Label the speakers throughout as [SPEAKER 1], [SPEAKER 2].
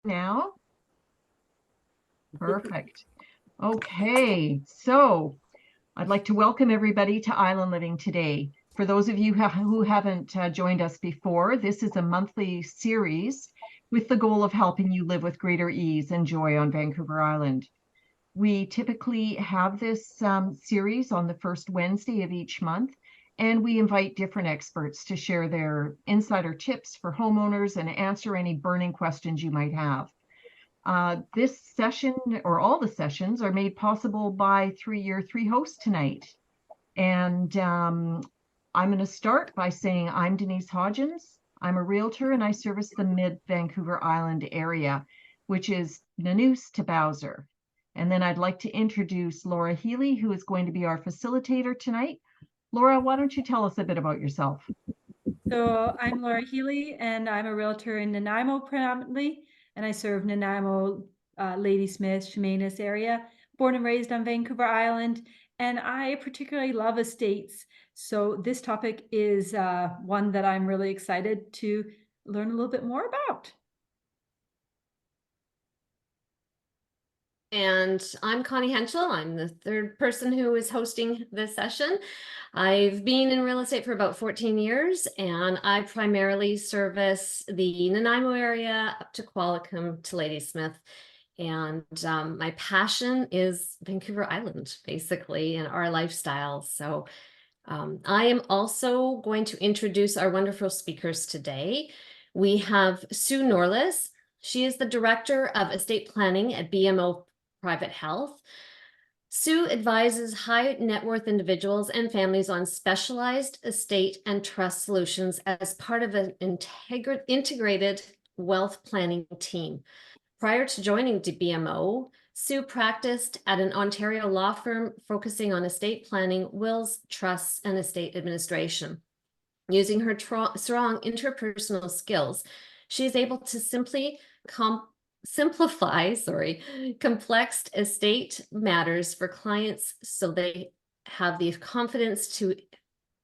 [SPEAKER 1] now? Perfect. Okay, so I'd like to welcome everybody to Island Living today. For those of you who haven't joined us before, this is a monthly series with the goal of helping you live with greater ease and joy on Vancouver Island. We typically have this series on the first Wednesday of each month, and we invite different experts to share their insider tips for homeowners and answer any burning questions you might have. This session, or all the sessions, are made possible by your three hosts tonight. And I'm going to start by saying I'm Denise Hodgins. I'm a realtor and I service the mid-Vancouver Island area, which is Noorloos to Bowser. And then I'd like to introduce Laura Healy, who is going to be our facilitator tonight. Laura, why don't you tell us a bit about yourself?
[SPEAKER 2] So I'm Laura Healy, and I'm a realtor in Nanaimo predominantly, and I serve Nanaimo, Ladysmith, Chemainus area, born and raised on Vancouver Island, and I particularly love estates. So this topic is one that I'm really excited to learn a little bit more about.
[SPEAKER 3] And I'm Connie Henschel. I'm the third person who is hosting this session. I've been in real estate for about 14 years, and I primarily service the Nanaimo area up to Qualicum to Ladysmith. And my passion is Vancouver Island, basically, and our lifestyle. So I am also going to introduce our wonderful speakers today. We have Sue Noorloos. She is the Director of Estate Planning at BMO Private Health. Sue advises high net worth individuals and families on specialized estate and trust solutions as part of an integrated wealth planning team. Prior to joining BMO, Sue practiced at an Ontario law firm focusing on estate planning, wills, trusts, and estate administration. Using her strong interpersonal skills, she is able to simplify complex estate matters for clients so they have the confidence to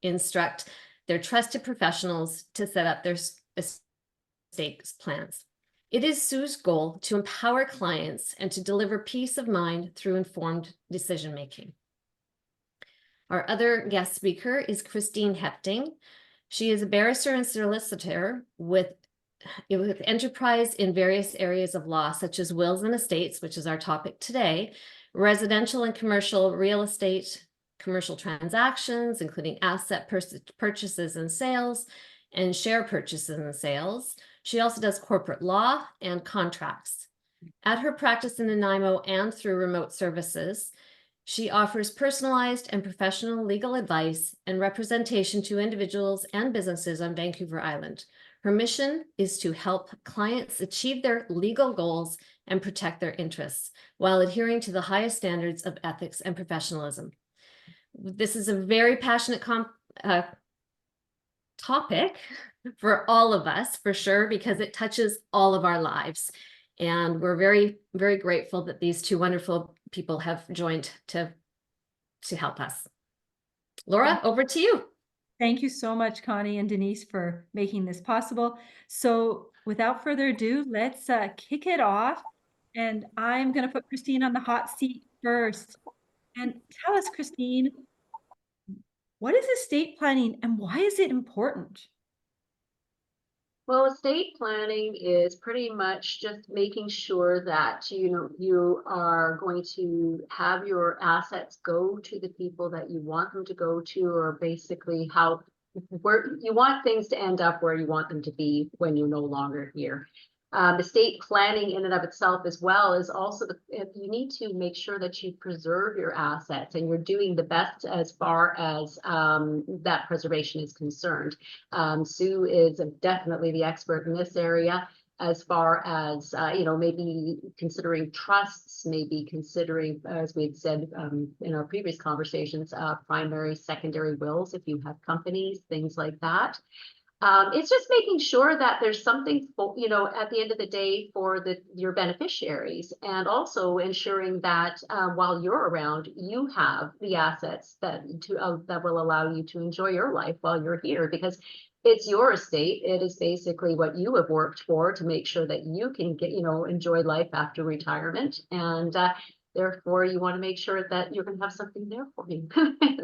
[SPEAKER 3] instruct their trusted professionals to set up their estate plans. It is Sue's goal to empower clients and to deliver peace of mind through informed decision making. Our other guest speaker is Christine Hepting. She is a barrister and solicitor with enterprise in various areas of law, such as wills and estates, which is our topic today, residential and commercial real estate, commercial transactions, including asset purchases and sales, and share purchases and sales. She also does corporate law and contracts. At her practice in Nanaimo and through remote services, she offers personalized and professional legal advice and representation to individuals and businesses on Vancouver Island. Her mission is to help clients achieve their legal goals and protect their interests while adhering to the highest standards of ethics and professionalism. This is a very passionate topic for all of us, for sure, because it touches all of our lives. And we're very, very grateful that these two wonderful people have joined to help us. Laura, over to you.
[SPEAKER 2] Thank you so much, Connie and Denise, for making this possible. So without further ado, let's kick it off. And I'm going to put Christine on the hot seat first. And tell us, Christine, what is estate planning and why is it important?
[SPEAKER 4] Well, estate planning is pretty much just making sure that you are going to have your assets go to the people that you want them to go to, or basically where you want things to end up where you want them to be when you're no longer here. Estate planning in and of itself as well is also you need to make sure that you preserve your assets and you're doing the best as far as that preservation is concerned. Sue is definitely the expert in this area as far as maybe considering trusts, maybe considering, as we had said in our previous conversations, primary, secondary wills if you have companies, things like that. It's just making sure that there's something for, at the end of the day for your beneficiaries, and also ensuring that while you're around, you have the assets that will allow you to enjoy your life while you're here. Because it's your estate. It is basically what you have worked for to make sure that you can get, enjoy life after retirement. And therefore, you want to make sure that you're going to have something there for you.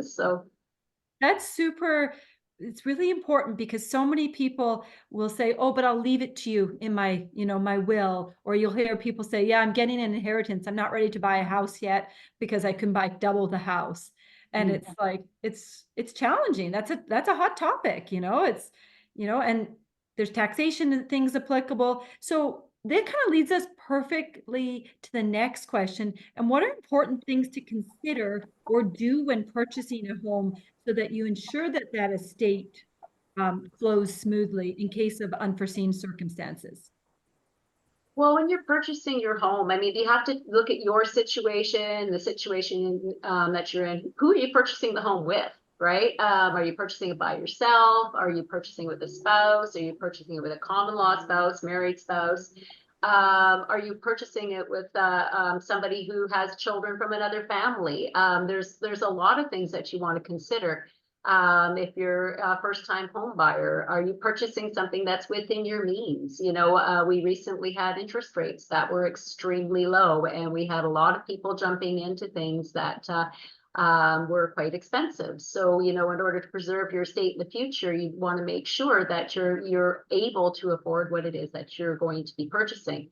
[SPEAKER 4] So
[SPEAKER 2] That's super, it's really important because so many people will say, oh, but I'll leave it to you in my, my will. Or you'll hear people say, yeah, I'm getting an inheritance. I'm not ready to buy a house yet because I can buy double the house. And it's like, it's challenging. That's a hot topic, it's, and there's taxation and things applicable. So that kind of leads us perfectly to the next question. And what are important things to consider or do when purchasing a home so that you ensure that that estate flows smoothly in case of unforeseen circumstances?
[SPEAKER 4] well, when you're purchasing your home, I mean, you have to look at your situation, the situation that you're in. Who are you purchasing the home with, right? Are you purchasing it by yourself? Are you purchasing with a spouse? Are you purchasing it with a common law spouse, married spouse? Are you purchasing it with somebody who has children from another family? There's a lot of things that you want to consider. If you're a first-time home buyer, are you purchasing something that's within your means? We recently had interest rates that were extremely low, and we had a lot of people jumping into things that were quite expensive. So, in order to preserve your estate in the future, you want to make sure that you're able to afford what it is that you're going to be purchasing.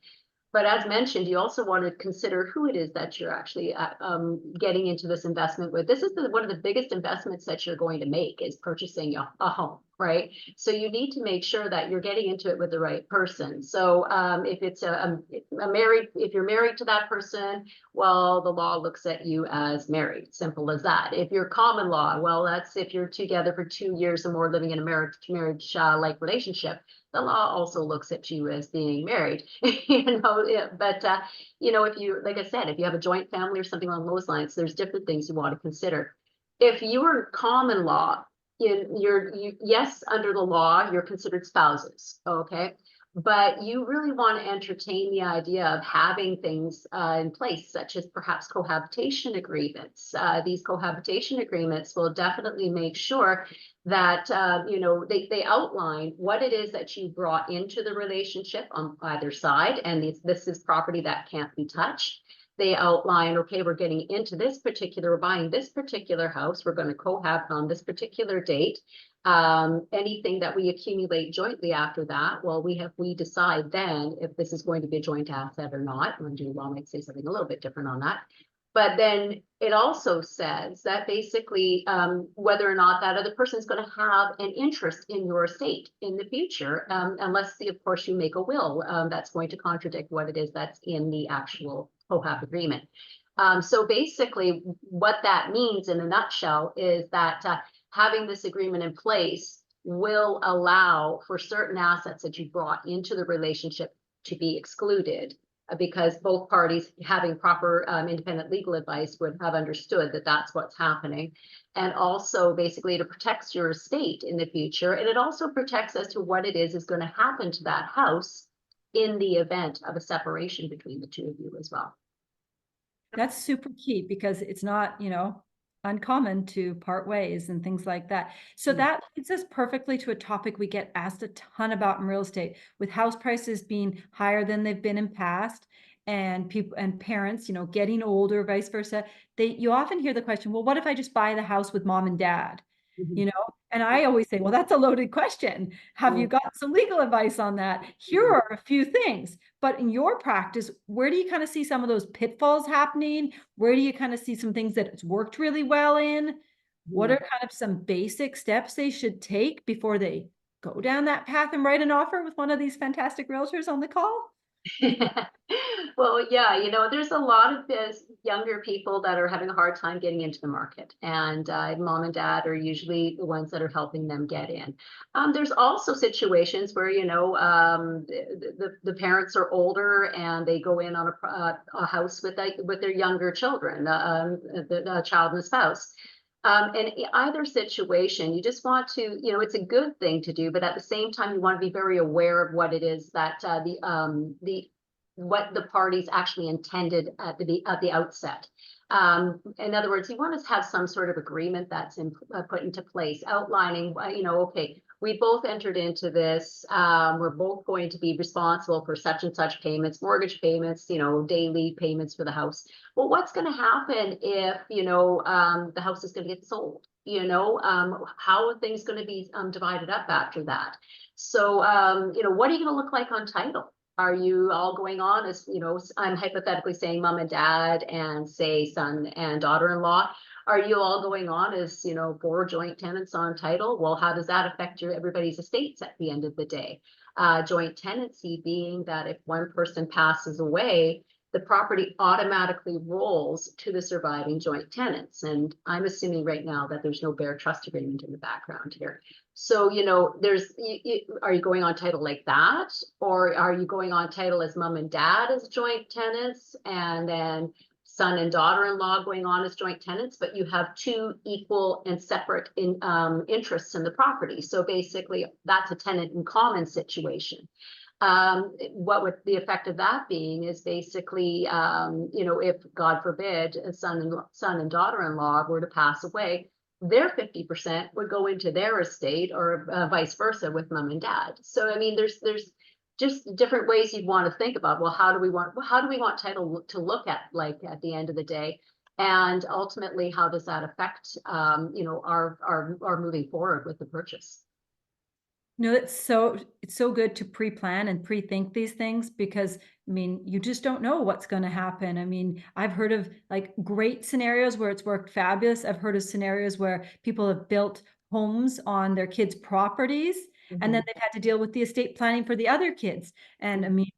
[SPEAKER 4] But as mentioned, you also want to consider who it is that you're actually getting into this investment with. This is one of the biggest investments that you're going to make is purchasing a home, right? So you need to make sure that you're getting into it with the right person. So if it's if you're married to that person, well, the law looks at you as married, simple as that. If you're common law, well, that's if you're together for 2 years or more living in a marriage-like relationship. The law also looks at you as being married, but if you, like I said, if you have a joint family or something along those lines, there's different things you want to consider. If you are common law, yes, under the law, you're considered spouses, okay? But you really want to entertain the idea of having things in place, such as perhaps cohabitation agreements. These cohabitation agreements will definitely make sure that they outline what it is that you brought into the relationship on either side, and this is property that can't be touched. They outline, okay, we're getting into this particular, we're buying this particular house, we're going to cohabit on this particular date. Anything that we accumulate jointly after that, well, we decide then if this is going to be a joint asset or not. And the law might say something a little bit different on that. But then it also says that basically whether or not that other person is going to have an interest in your estate in the future, unless, of course, you make a will that's going to contradict what it is that's in the actual COHAB agreement. So basically what that means in a nutshell is that having this agreement in place will allow for certain assets that you brought into the relationship to be excluded, because both parties having proper independent legal advice would have understood that that's what's happening. And also basically it protects your estate in the future. And it also protects as to what it is going to happen to that house in the event of a separation between the two of you as well.
[SPEAKER 2] That's super key because it's not, uncommon to part ways and things like that. So that leads us perfectly to a topic we get asked a ton about in real estate, with house prices being higher than they've been in past, and people and parents, getting older, vice versa. You often hear the question, well, what if I just buy the house with mom and dad? And I always say, well, that's a loaded question. Have you got some legal advice on that? Here are a few things. But in your practice, where do you kind of see some of those pitfalls happening? Where do you kind of see some things that it's worked really well in? What are kind of some basic steps they should take before they go down that path and write an offer with one of these fantastic realtors on the call?
[SPEAKER 4] Well, yeah, there's a lot of younger people that are having a hard time getting into the market, and mom and dad are usually the ones that are helping them get in. There's also situations where, the parents are older and they go in on a house with their younger children, the child and the spouse. And in either situation, you just want to, it's a good thing to do, but at the same time, you want to be very aware of what it is that what the parties actually intended at the outset. In other words, you want to have some sort of agreement that's put into place, outlining, okay, we both entered into this. We're both going to be responsible for such and such payments, mortgage payments, daily payments for the house. Well, what's going to happen if, the house is going to get sold? How are things going to be divided up after that? So, what are you going to look like on title? Are you all going on as, I'm hypothetically saying mom and dad and say son and daughter-in-law. Are you all going on as, 4 joint tenants on title? Well, how does that affect everybody's estates at the end of the day? Joint tenancy being that if one person passes away, the property automatically rolls to the surviving joint tenants. And I'm assuming right now that there's no bare trust agreement in the background here. So, are you going on title like that? Or are you going on title as mom and dad as joint tenants, and then son and daughter-in-law going on as joint tenants, but you have 2 equal and separate interests in the property? So basically that's a tenant in common situation. What would the effect of that being is basically, if God forbid a son and daughter-in-law were to pass away, their 50% would go into their estate, or vice versa with mom and dad. So, I mean, there's just different ways you'd want to think about, well, how do we want title to look at, like, at the end of the day? And ultimately, how does that affect, our moving forward with the purchase?
[SPEAKER 2] No, it's so good to pre-plan and pre-think these things, because I mean, you just don't know what's going to happen. I mean, I've heard of like great scenarios where it's worked fabulous. I've heard of scenarios where people have built homes on their kids' properties, and then they've had to deal with the estate planning for the other kids. And I mean,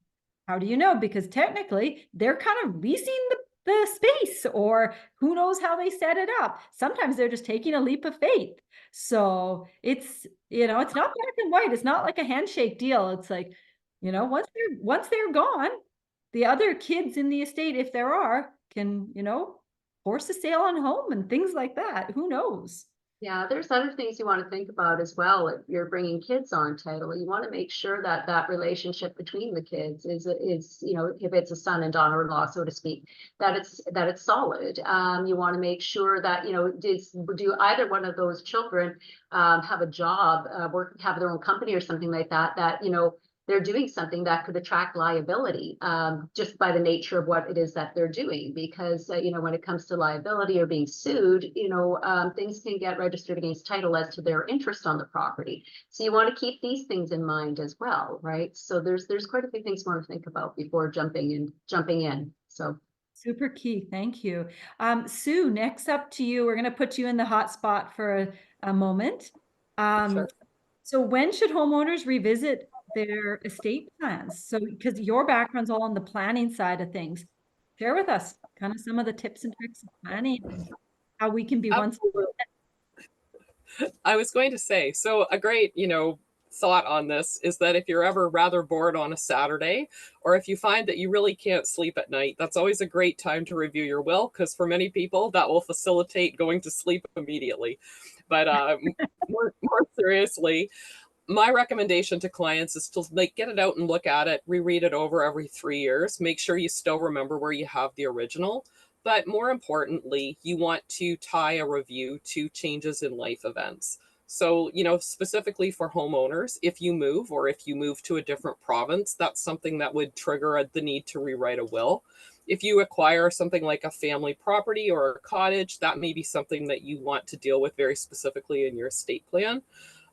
[SPEAKER 2] how do you know? Because technically they're kind of leasing the space, or who knows how they set it up. Sometimes they're just taking a leap of faith. So it's, it's not black and white. It's not like a handshake deal. It's like, once they're gone, the other kids in the estate, if there are, can, force a sale on home and things like that. Who knows?
[SPEAKER 4] Yeah, there's other things you want to think about as well. If you're bringing kids on title, you want to make sure that that relationship between the kids is, if it's a son and daughter-in-law, so to speak, that it's solid. You want to make sure that, do either one of those children have a job, have their own company or something like that, they're doing something that could attract liability, just by the nature of what it is that they're doing. Because, when it comes to liability or being sued, things can get registered against title as to their interest on the property. So you want to keep these things in mind as well, right? So there's quite a few things you want to think about before jumping in. So.
[SPEAKER 2] Super key. Thank you. Sue, next up to you. We're going to put you in the hot spot for a moment.
[SPEAKER 5] Sure.
[SPEAKER 2] So when should homeowners revisit their estate plans? So, because your background's all on the planning side of things, share with us kind of some of the tips and tricks of planning and how we can be one.
[SPEAKER 5] I was going to say, so a great, thought on this is that if you're ever rather bored on a Saturday, or if you find that you really can't sleep at night, that's always a great time to review your will, because for many people that will facilitate going to sleep immediately. But more seriously, my recommendation to clients is to get it out and look at it, reread it over every 3 years, make sure you still remember where you have the original. But more importantly, you want to tie a review to changes in life events. So, specifically for homeowners, if you move, or if you move to a different province, that's something that would trigger the need to rewrite a will. If you acquire something like a family property or a cottage, that may be something that you want to deal with very specifically in your estate plan.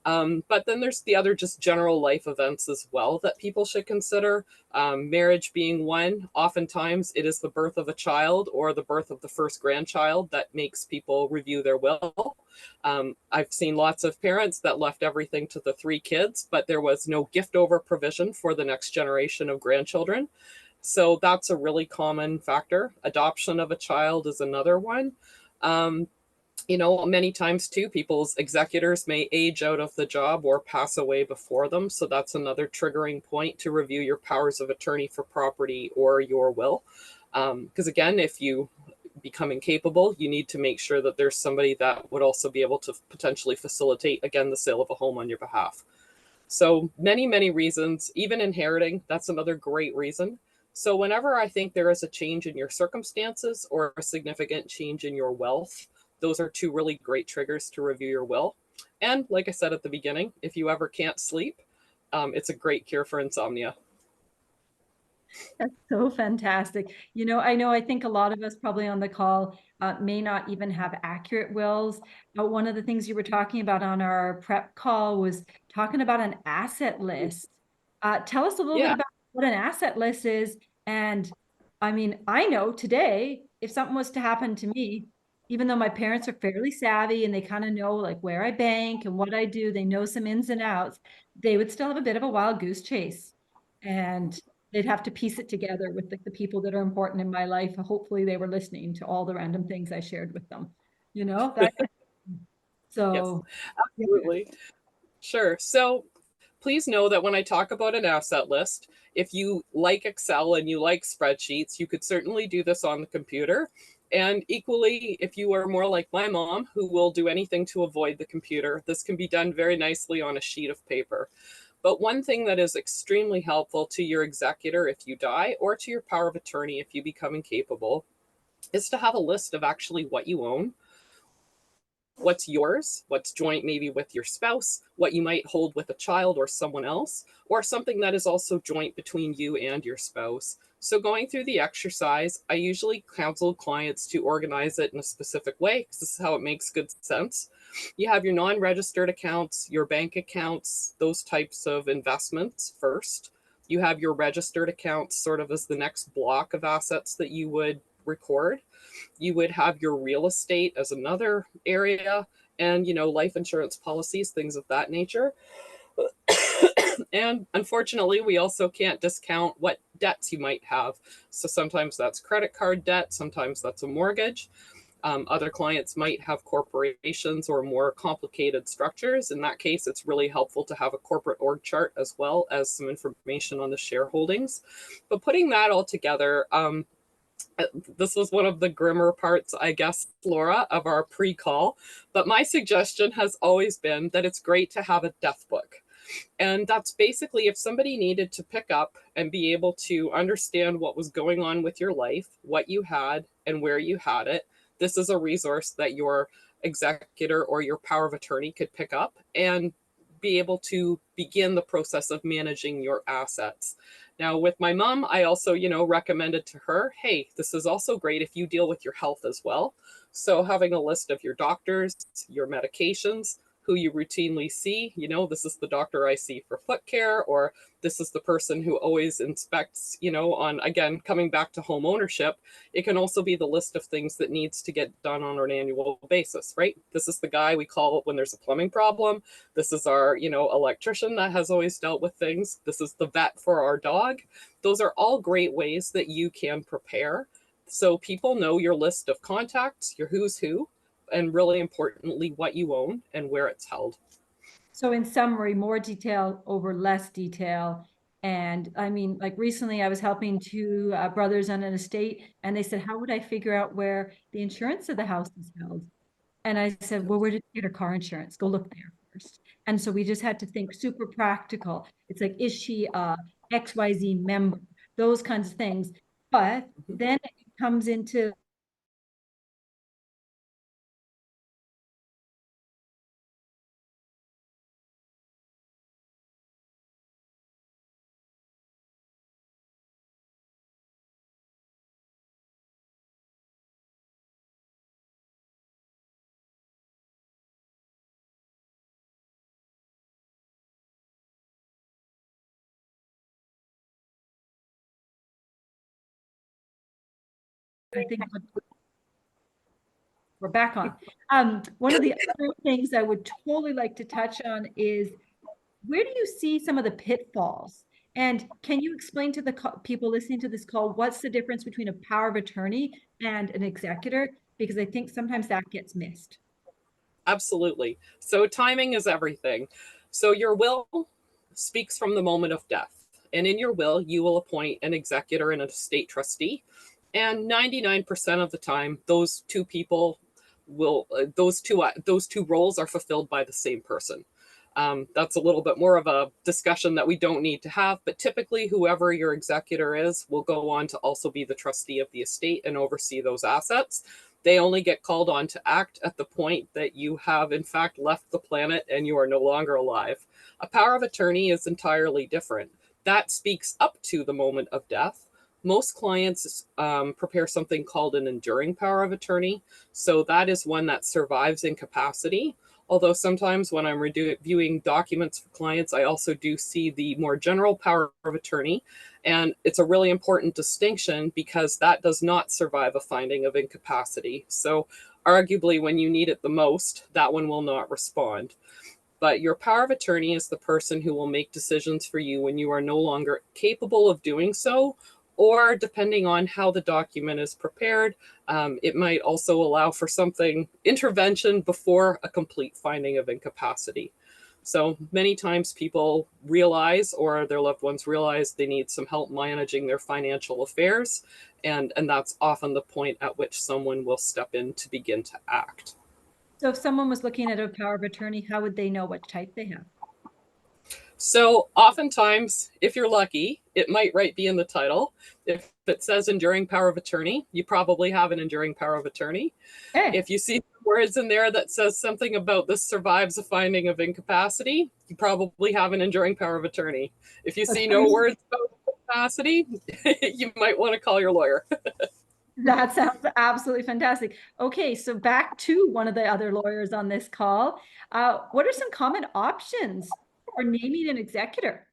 [SPEAKER 5] But then there's the other just general life events as well that people should consider. Marriage being one. Oftentimes it is the birth of a child or the birth of the first grandchild that makes people review their will. I've seen lots of parents that left everything to the 3 kids, but there was no gift over provision for the next generation of grandchildren. So that's a really common factor. Adoption of a child is another one. Many times too, people's executors may age out of the job or pass away before them. So that's another triggering point to review your powers of attorney for property or your will. Because again, if you become incapable, you need to make sure that there's somebody that would also be able to potentially facilitate, again, the sale of a home on your behalf. So many, many reasons, even inheriting, that's another great reason. So whenever I think there is a change in your circumstances or a significant change in your wealth, those are 2 really great triggers to review your will. And like I said at the beginning, if you ever can't sleep, it's a great cure for insomnia.
[SPEAKER 2] That's so fantastic. I think a lot of us probably on the call may not even have accurate wills. But one of the things you were talking about on our prep call was talking about an asset list. Tell us a little bit
[SPEAKER 5] Yeah.
[SPEAKER 2] about what an asset list is. And I mean, I know today, if something was to happen to me, even though my parents are fairly savvy and they kind of know like where I bank and what I do, they know some ins and outs, they would still have a bit of a wild goose chase. And they'd have to piece it together with the people that are important in my life. Hopefully they were listening to all the random things I shared with them, that.
[SPEAKER 5] Yes,
[SPEAKER 2] So yeah.
[SPEAKER 5] absolutely. Sure. So please know that when I talk about an asset list, if you like Excel and you like spreadsheets, you could certainly do this on the computer. And equally, if you are more like my mom, who will do anything to avoid the computer, this can be done very nicely on a sheet of paper. But one thing that is extremely helpful to your executor if you die, or to your power of attorney if you become incapable, is to have a list of actually what you own, what's yours, what's joint maybe with your spouse, what you might hold with a child or someone else, or something that is also joint between you and your spouse. So going through the exercise, I usually counsel clients to organize it in a specific way because this is how it makes good sense. You have your non-registered accounts, your bank accounts, those types of investments first. You have your registered accounts sort of as the next block of assets that you would record. You would have your real estate as another area, and life insurance policies, things of that nature. And unfortunately, we also can't discount what debts you might have. So sometimes that's credit card debt, sometimes that's a mortgage. Other clients might have corporations or more complicated structures. In that case, it's really helpful to have a corporate org chart as well as some information on the shareholdings. But putting that all together, this was one of the grimmer parts, I guess, Laura, of our pre-call. But my suggestion has always been that it's great to have a death book. And that's basically if somebody needed to pick up and be able to understand what was going on with your life, what you had, and where you had it, this is a resource that your executor or your power of attorney could pick up and be able to begin the process of managing your assets. Now, with my mom, I also, recommended to her, hey, this is also great if you deal with your health as well. So having a list of your doctors, your medications, who you routinely see, this is the doctor I see for foot care, or this is the person who always inspects, on, again, coming back to home ownership, it can also be the list of things that needs to get done on an annual basis, right? This is the guy we call when there's a plumbing problem. This is our, electrician that has always dealt with things. This is the vet for our dog. Those are all great ways that you can prepare. So people know your list of contacts, your who's who, and really importantly, what you own and where it's held.
[SPEAKER 2] So in summary, more detail over less detail. And I mean, like recently I was helping two brothers on an estate, and they said, how would I figure out where the insurance of the house is held? And I said, well, where did you get her car insurance? Go look there first. And so we just had to think super practical. It's like, is she a XYZ member? Those kinds of things. But then it comes into I think we're back on. One of the other things I would totally like to touch on is, where do you see some of the pitfalls? And can you explain to the people listening to this call, what's the difference between a power of attorney and an executor? Because I think sometimes that gets missed.
[SPEAKER 5] Absolutely. So timing is everything. So your will speaks from the moment of death. And in your will, you will appoint an executor and an estate trustee. And 99% of the time, those two people will, those two roles are fulfilled by the same person. That's a little bit more of a discussion that we don't need to have, but typically whoever your executor is will go on to also be the trustee of the estate and oversee those assets. They only get called on to act at the point that you have in fact left the planet and you are no longer alive. A power of attorney is entirely different. That speaks up to the moment of death. Most clients prepare something called an enduring power of attorney. So that is one that survives incapacity. Although sometimes when I'm reviewing documents for clients, I also do see the more general power of attorney. And it's a really important distinction because that does not survive a finding of incapacity. So arguably when you need it the most, that one will not respond. But your power of attorney is the person who will make decisions for you when you are no longer capable of doing so, or depending on how the document is prepared, it might also allow for something intervention before a complete finding of incapacity. So many times people realize, or their loved ones realize, they need some help managing their financial affairs. And that's often the point at which someone will step in to begin to act.
[SPEAKER 2] So if someone was looking at a power of attorney, how would they know what type they have?
[SPEAKER 5] So oftentimes, if you're lucky, it might be in the title. If it says enduring power of attorney, you probably have an enduring power of attorney.
[SPEAKER 2] Hey.
[SPEAKER 5] If you see words in there that says something about this survives a finding of incapacity, you probably have an enduring power of attorney. If you see no words about incapacity, you might want to call your lawyer.
[SPEAKER 2] That sounds absolutely fantastic. Okay, so back to one of the other lawyers on this call. What are some common options for naming an executor?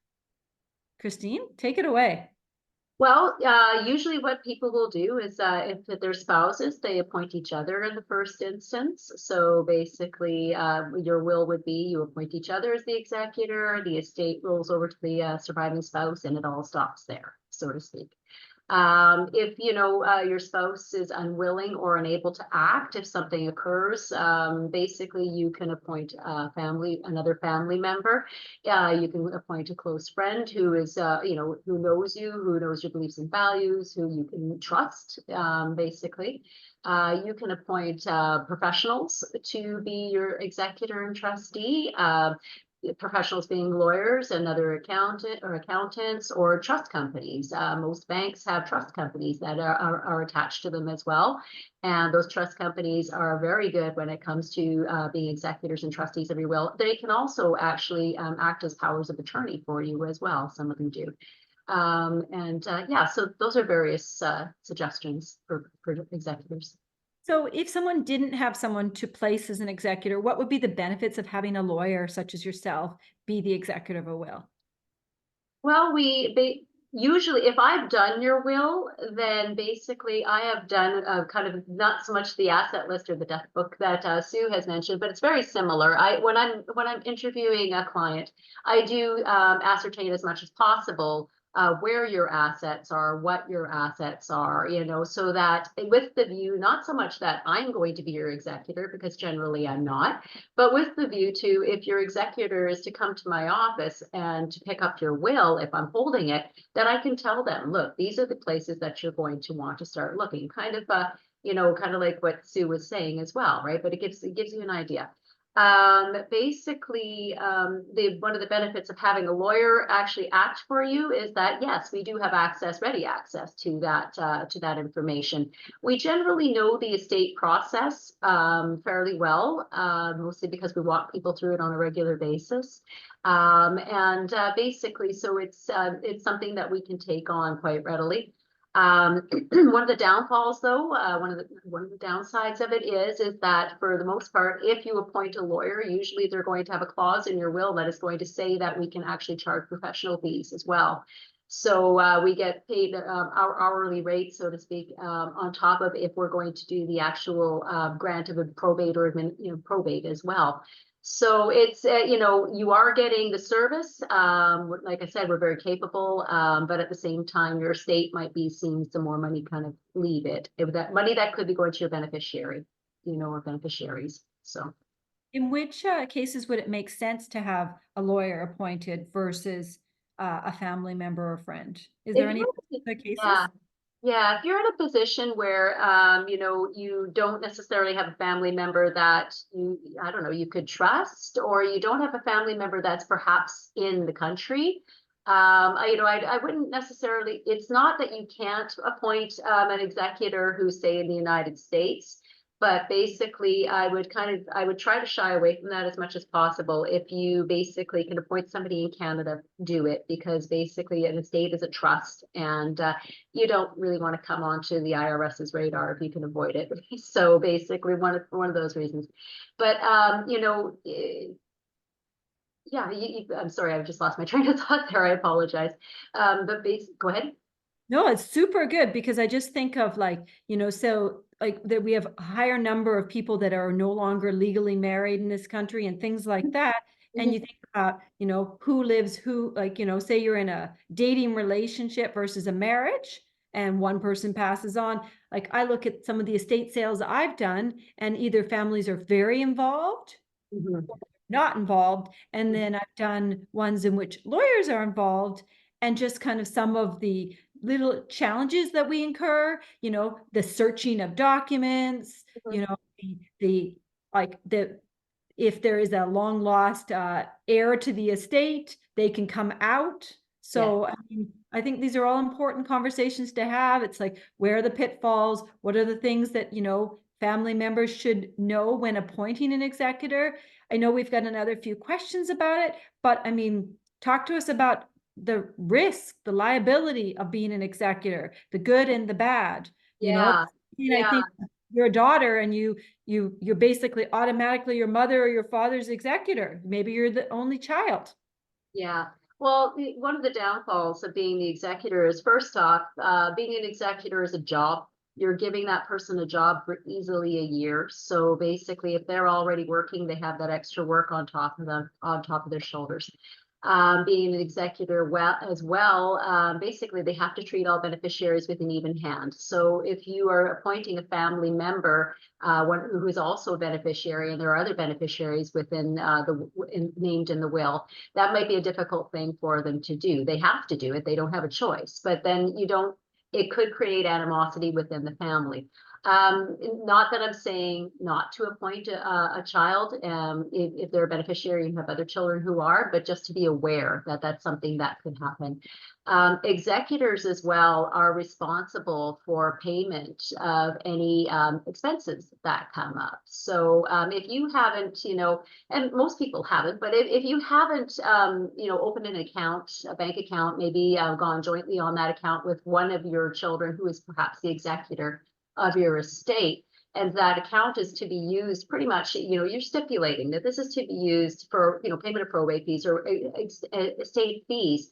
[SPEAKER 2] Christine, take it away.
[SPEAKER 4] Well, usually what people will do is if they're spouses, they appoint each other in the first instance. So basically, your will would be you appoint each other as the executor, the estate rolls over to the surviving spouse, and it all stops there, so to speak. If your spouse is unwilling or unable to act, if something occurs, basically you can appoint another family member. You can appoint a close friend who is, who knows you, who knows your beliefs and values, who you can trust, basically. You can appoint professionals to be your executor and trustee. Professionals being lawyers and other accountants or trust companies. Most banks have trust companies that are attached to them as well. And those trust companies are very good when it comes to being executors and trustees of your will. They can also actually act as powers of attorney for you as well. Some of them do. So those are various suggestions for executors.
[SPEAKER 2] So if someone didn't have someone to place as an executor, what would be the benefits of having a lawyer such as yourself be the executor of a will?
[SPEAKER 4] Well, usually if I've done your will, then basically I have done kind of not so much the asset list or the death book that Sue has mentioned, but it's very similar. When I'm interviewing a client, I do ascertain as much as possible where your assets are, what your assets are, so that with the view, not so much that I'm going to be your executor, because generally I'm not, but with the view to, if your executor is to come to my office and to pick up your will, if I'm holding it, then I can tell them, look, these are the places that you're going to want to start looking, kind of like what Sue was saying as well, right? But it gives you an idea. Basically, one of the benefits of having a lawyer actually act for you is that, yes, we do have ready access to that information. We generally know the estate process fairly well, mostly because we walk people through it on a regular basis. Basically, so it's something that we can take on quite readily. One of the downfalls, though, one of the downsides of it is that for the most part, if you appoint a lawyer, usually they're going to have a clause in your will that is going to say that we can actually charge professional fees as well. So we get paid our hourly rate, so to speak, on top of if we're going to do the actual grant of a probate or probate as well. So it's, you are getting the service. Like I said, we're very capable, but at the same time, your estate might be seeing some more money kind of leave it. If that money that could be going to your beneficiary, or beneficiaries. So
[SPEAKER 2] in which cases would it make sense to have a lawyer appointed versus a family member or friend? Is there any particular cases?
[SPEAKER 4] Yeah, if you're in a position where, you don't necessarily have a family member that you could trust, or you don't have a family member that's perhaps in the country, I wouldn't necessarily, it's not that you can't appoint an executor who's, say, in the United States. But basically, I would try to shy away from that as much as possible. If you basically can appoint somebody in Canada, do it, because basically an estate is a trust, and you don't really want to come onto the IRS's radar if you can avoid it. So basically, one of those reasons. But you know, yeah, I'm sorry, I just lost my train of thought there. I apologize. But go ahead.
[SPEAKER 2] No, it's super good, because I just think of, like, you know, so like that we have a higher number of people that are no longer legally married in this country and things like that. And you think about, you know, who lives who, like, you know, say you're in a dating relationship versus a marriage, and one person passes on. Like, I look at some of the estate sales I've done, and either families are very involved,
[SPEAKER 4] Mhm.
[SPEAKER 2] not involved. And then I've done ones in which lawyers are involved, and just kind of some of the little challenges that we incur, you know, the searching of documents, you know, the like the if there is a long lost heir to the estate, they can come out. So I mean, I think these are all important conversations to have. It's like, where are the pitfalls? What are the things that, you know, family members should know when appointing an executor? I know we've got another few questions about it, but I mean, talk to us about the risk, the liability of being an executor, the good and the bad. You know, I mean, I think you're a daughter, and you're basically automatically your mother or your father's executor. Maybe you're the only child.
[SPEAKER 4] Yeah. Well, one of the downfalls of being the executor is, first off, being an executor is a job. You're giving that person a job for easily a year. So basically, if they're already working, they have that extra work on top of them, on top of their shoulders. Being an executor basically they have to treat all beneficiaries with an even hand. So if you are appointing a family member, who is also a beneficiary, and there are other beneficiaries within named in the will, that might be a difficult thing for them to do. They have to do it. They don't have a choice. But then it could create animosity within the family. Not that I'm saying not to appoint a child if they're a beneficiary and have other children who are, but just to be aware that that's something that could happen. Executors as well are responsible for payment of any expenses that come up. So if you haven't, you know, and most people haven't, but if you haven't, you know, opened an account, a bank account, maybe gone jointly on that account with one of your children who is perhaps the executor of your estate, and that account is to be used pretty much, you know, you're stipulating that this is to be used for, you know, payment of probate fees or estate fees,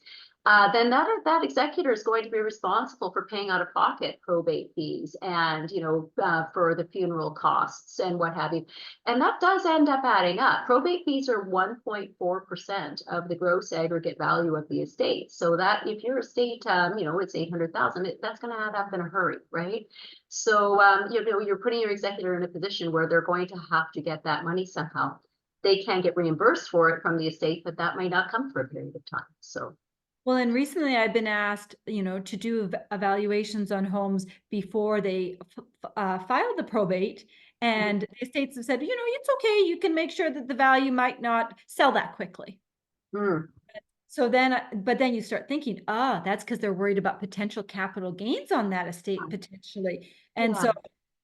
[SPEAKER 4] then that executor is going to be responsible for paying out of pocket probate fees and, you know, for the funeral costs and what have you. And that does end up adding up. Probate fees are 1.4% of the gross aggregate value of the estate. So that if your estate, you know, it's 800,000, that's going to add up in a hurry, right? So, you know, you're putting your executor in a position where they're going to have to get that money somehow. They can get reimbursed for it from the estate, but that may not come for a period of time. So.
[SPEAKER 2] Well, and recently I've been asked, you know, to do evaluations on homes before they file the probate. And the estates have said, you know, it's okay. You can make sure that the value might not sell that quickly. So then, but then you start thinking, that's because they're worried about potential capital gains on that estate potentially. And so,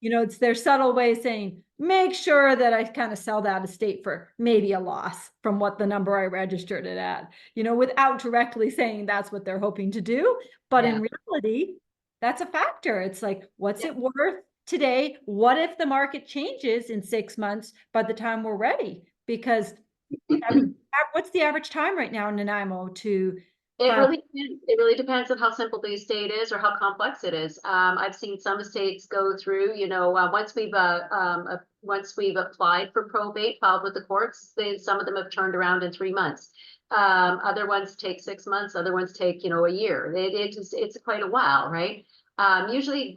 [SPEAKER 2] you know, it's their subtle way of saying, make sure that I kind of sell that estate for maybe a loss from what the number I registered it at, you know, without directly saying that's what they're hoping to do. But in reality, that's a factor. It's like, what's it worth today? What if the market changes in 6 months by the time we're ready? Because I mean, what's the average time right now in Nanaimo to
[SPEAKER 4] It really depends on how simple the estate is or how complex it is. I've seen some estates go through, you know, once we've applied for probate, filed with the courts, some of them have turned around in 3 months. Other ones take 6 months, other ones take, you know, a year. It's quite a while, right? Usually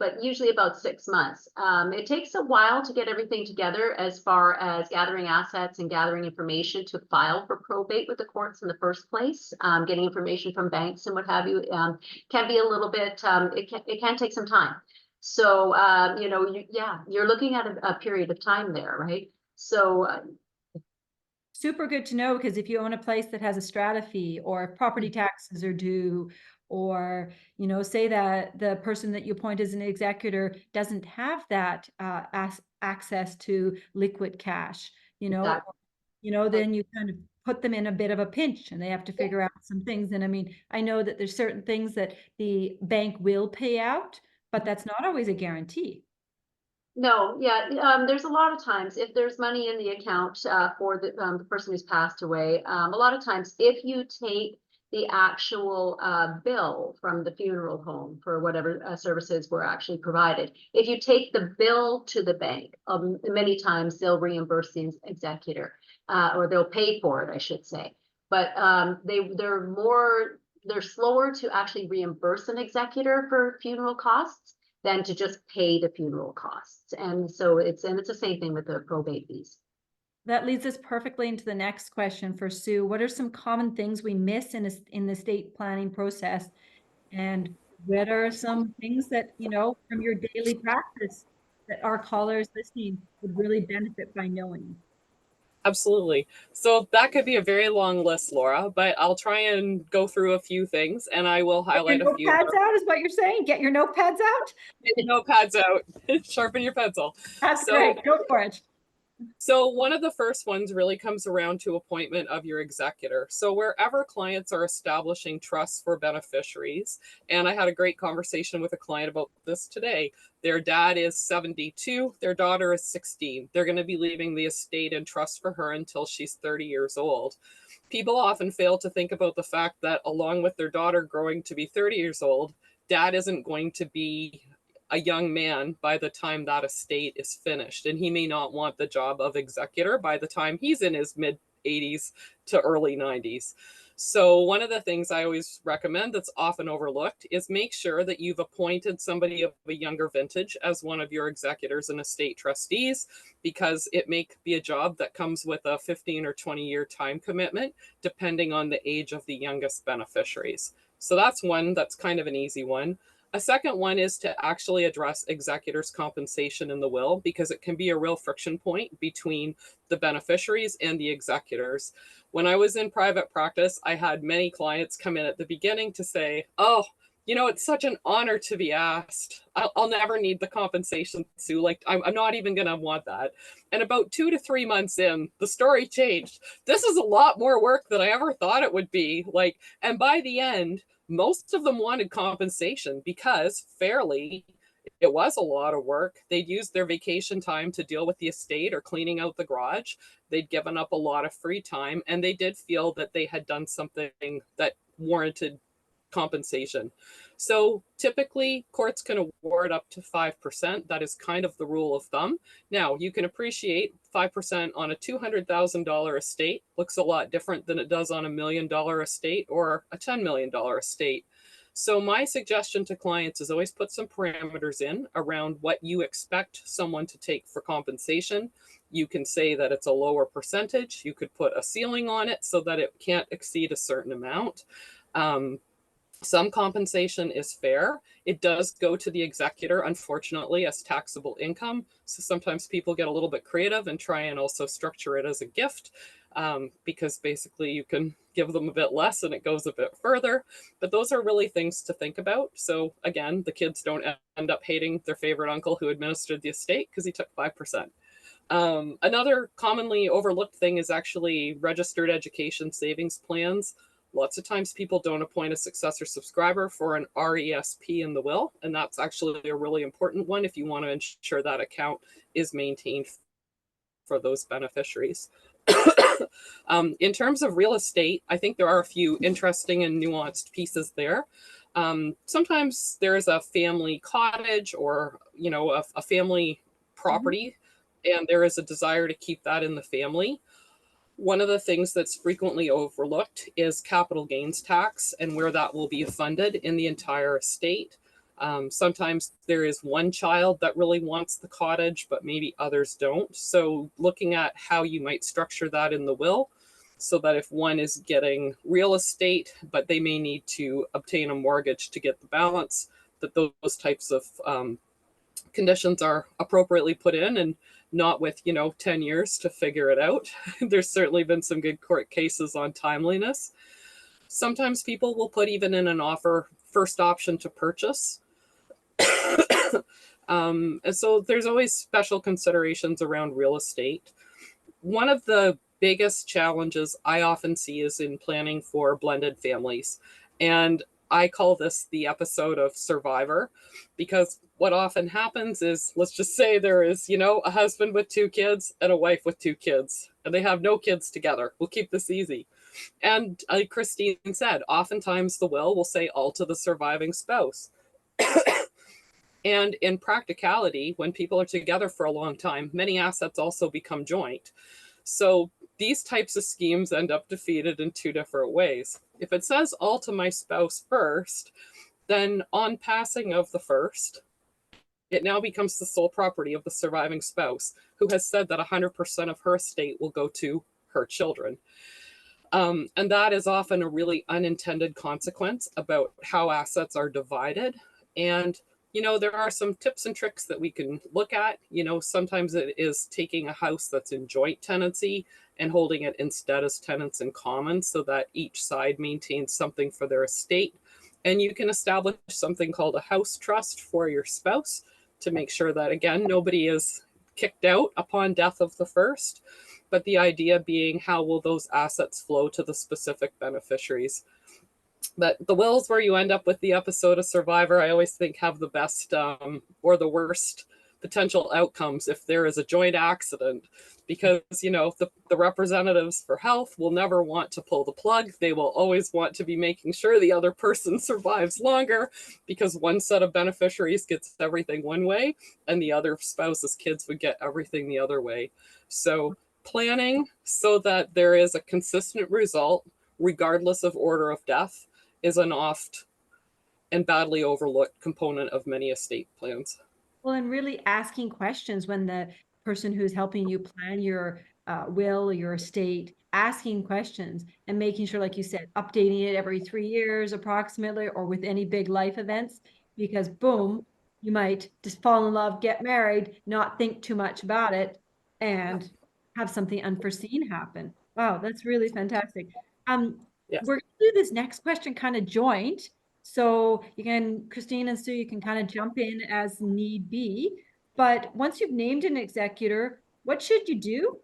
[SPEAKER 4] about 6 months. It takes a while to get everything together as far as gathering assets and gathering information to file for probate with the courts in the first place. Getting information from banks and what have you can be a little bit, it can take some time. So, you know, you're looking at a period of time there, right? So,
[SPEAKER 2] super good to know, because if you own a place that has a strata fee, or if property taxes are due, or, you know, say that the person that you appoint as an executor doesn't have that access to liquid cash, you know,
[SPEAKER 4] Exactly.
[SPEAKER 2] then you kind of put them in a bit of a pinch and they have to figure out some things. And I mean, I know that there's certain things that the bank will pay out, but that's not always a guarantee.
[SPEAKER 4] No, yeah, there's a lot of times if there's money in the account for the person who's passed away, a lot of times if you take the actual bill from the funeral home for whatever services were actually provided, if you take the bill to the bank, many times they'll reimburse the executor or they'll pay for it, I should say. But they're slower to actually reimburse an executor for funeral costs than to just pay the funeral costs. And so it's the same thing with the probate fees.
[SPEAKER 2] That leads us perfectly into the next question for Sue. What are some common things we miss in the estate planning process? And what are some things that, you know, from your daily practice that our callers listening would really benefit by knowing?
[SPEAKER 5] Absolutely. So that could be a very long list, Laura, but I'll try and go through a few things and I will highlight a few.
[SPEAKER 2] Get your notepads out is what you're saying? Get your notepads out?
[SPEAKER 5] Get your notepads out, sharpen your pencil.
[SPEAKER 2] That's great, go for it.
[SPEAKER 5] So one of the first ones really comes around to appointment of your executor. So wherever clients are establishing trusts for beneficiaries, and I had a great conversation with a client about this today. Their dad is 72, their daughter is 16. They're going to be leaving the estate and trust for her until she's 30 years old. People often fail to think about the fact that along with their daughter growing to be 30 years old, dad isn't going to be a young man by the time that estate is finished, and he may not want the job of executor by the time he's in his mid 80s to early 90s. So one of the things I always recommend that's often overlooked is make sure that you've appointed somebody of a younger vintage as one of your executors and estate trustees, because it may be a job that comes with a 15 or 20-year time commitment, depending on the age of the youngest beneficiaries. So that's one that's kind of an easy one. A second one is to actually address executors' compensation in the will, because it can be a real friction point between the beneficiaries and the executors. When I was in private practice, I had many clients come in at the beginning to say, oh, you know, it's such an honor to be asked. I'll never need the compensation, Sue. Like, I'm not even going to want that. And about 2 to 3 months in, the story changed. This is a lot more work than I ever thought it would be. Like, and by the end, most of them wanted compensation because fairly, it was a lot of work. They'd used their vacation time to deal with the estate or cleaning out the garage. They'd given up a lot of free time, and they did feel that they had done something that warranted compensation. So typically courts can award up to 5%. That is kind of the rule of thumb. Now you can appreciate 5% on a $200,000 estate looks a lot different than it does on $1 million estate or a $10 million estate. So my suggestion to clients is always put some parameters in around what you expect someone to take for compensation. You can say that it's a lower percentage. You could put a ceiling on it so that it can't exceed a certain amount. Some compensation is fair. It does go to the executor, unfortunately, as taxable income. So sometimes people get a little bit creative and try and also structure it as a gift, because basically you can give them a bit less and it goes a bit further. But those are really things to think about. So again, the kids don't end up hating their favorite uncle who administered the estate because he took 5%. Another commonly overlooked thing is actually registered education savings plans. Lots of times people don't appoint a successor subscriber for an RESP in the will, and that's actually a really important one if you want to ensure that account is maintained for those beneficiaries. In terms of real estate, I think there are a few interesting and nuanced pieces there. Sometimes there's a family cottage or, you know, a family property, and there is a desire to keep that in the family. One of the things that's frequently overlooked is capital gains tax and where that will be funded in the entire estate. Sometimes there is one child that really wants the cottage, but maybe others don't. So looking at how you might structure that in the will, so that if one is getting real estate, but they may need to obtain a mortgage to get the balance, that those types of conditions are appropriately put in, and not with, 10 years to figure it out. There's certainly been some good court cases on timeliness. Sometimes people will put even in an offer first option to purchase. And so there's always special considerations around real estate. One of the biggest challenges I often see is in planning for blended families. And I call this the episode of Survivor, because what often happens is, let's just say there is, a husband with 2 kids and a wife with 2 kids, and they have no kids together. We'll keep this easy. And like Christine said, oftentimes the will say all to the surviving spouse. And in practicality, when people are together for a long time, many assets also become joint. So these types of schemes end up defeated in 2 different ways. If it says all to my spouse first, then on passing of the first, it now becomes the sole property of the surviving spouse, who has said that 100% of her estate will go to her children. And that is often a really unintended consequence about how assets are divided. And there are some tips and tricks that we can look at. Sometimes it is taking a house that's in joint tenancy and holding it instead as tenants in common, so that each side maintains something for their estate. And you can establish something called a house trust for your spouse to make sure that, again, nobody is kicked out upon death of the first. But the idea being, how will those assets flow to the specific beneficiaries? But the wills where you end up with the episode of Survivor, I always think have the best or the worst potential outcomes if there is a joint accident, because the representatives for health will never want to pull the plug. They will always want to be making sure the other person survives longer, because one set of beneficiaries gets everything one way and the other spouse's kids would get everything the other way. So planning so that there is a consistent result regardless of order of death is an oft and badly overlooked component of many estate plans.
[SPEAKER 2] Well, and really asking questions when the person who's helping you plan your will or your estate, asking questions and making sure, like you said, updating it every 3 years approximately, or with any big life events, because boom, you might just fall in love, get married, not think too much about it, and have something unforeseen happen. Wow, that's really fantastic.
[SPEAKER 5] Yes.
[SPEAKER 2] We're gonna do this next question kind of joint. So you can, Christine and Sue, you can kind of jump in as need be. But once you've named an executor, what should you do?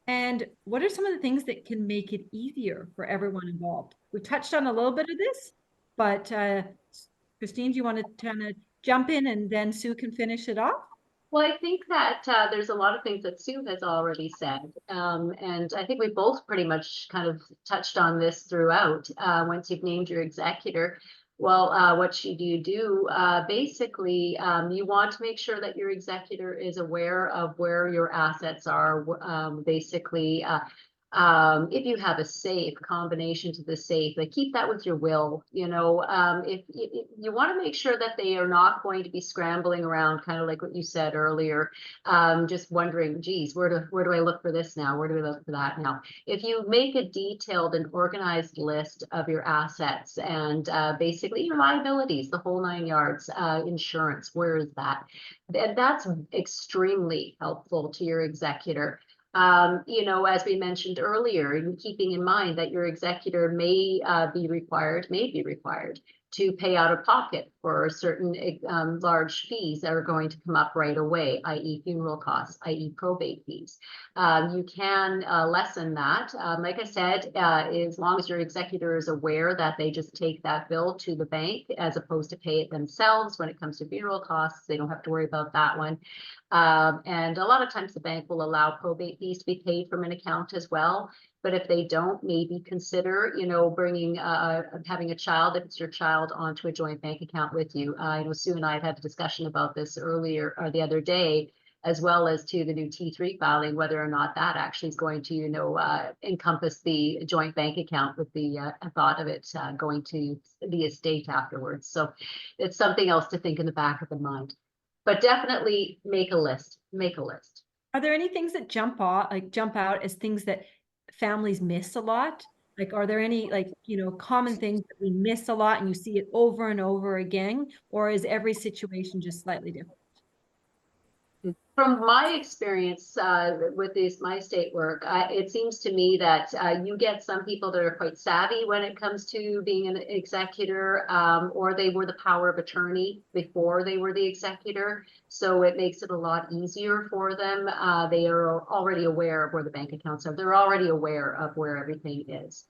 [SPEAKER 2] And what are some of the things that can make it easier for everyone involved? We touched on a little bit of this, but Christine, do you want to kind of jump in and then Sue can finish it off?
[SPEAKER 4] Well, I think that there's a lot of things that Sue has already said. And I think we both pretty much kind of touched on this throughout. Once you've named your executor, well, what should you do? Basically, you want to make sure that your executor is aware of where your assets are. If you have a safe combination to the safe, like keep that with your will. If you want to make sure that they are not going to be scrambling around, kind of like what you said earlier, just wondering, geez, where do I look for this now? Where do I look for that now? If you make a detailed and organized list of your assets and basically your liabilities, the whole 9 yards, insurance, where is that? That's extremely helpful to your executor. As we mentioned earlier, and keeping in mind that your executor may be required to pay out of pocket for certain large fees that are going to come up right away, i.e. funeral costs, i.e. probate fees. You can lessen that. Like I said, as long as your executor is aware that they just take that bill to the bank as opposed to pay it themselves when it comes to funeral costs, they don't have to worry about that one. And a lot of times the bank will allow probate fees to be paid from an account as well. But if they don't, maybe consider, bringing, having a child, if it's your child, onto a joint bank account with you. I know Sue and I had a discussion about this earlier, or the other day, as well as to the new T3 filing, whether or not that actually is going to, encompass the joint bank account with the thought of it going to the estate afterwards. So it's something else to think in the back of the mind. But definitely make a list.
[SPEAKER 2] Are there any things that jump out as things that families miss a lot? Like, are there any common things that we miss a lot and you see it over and over again? Or is every situation just slightly different?
[SPEAKER 4] From my experience with my estate work, it seems to me that you get some people that are quite savvy when it comes to being an executor, or they were the power of attorney before they were the executor. So it makes it a lot easier for them. They are already aware of where the bank accounts are. They're already aware of where everything is.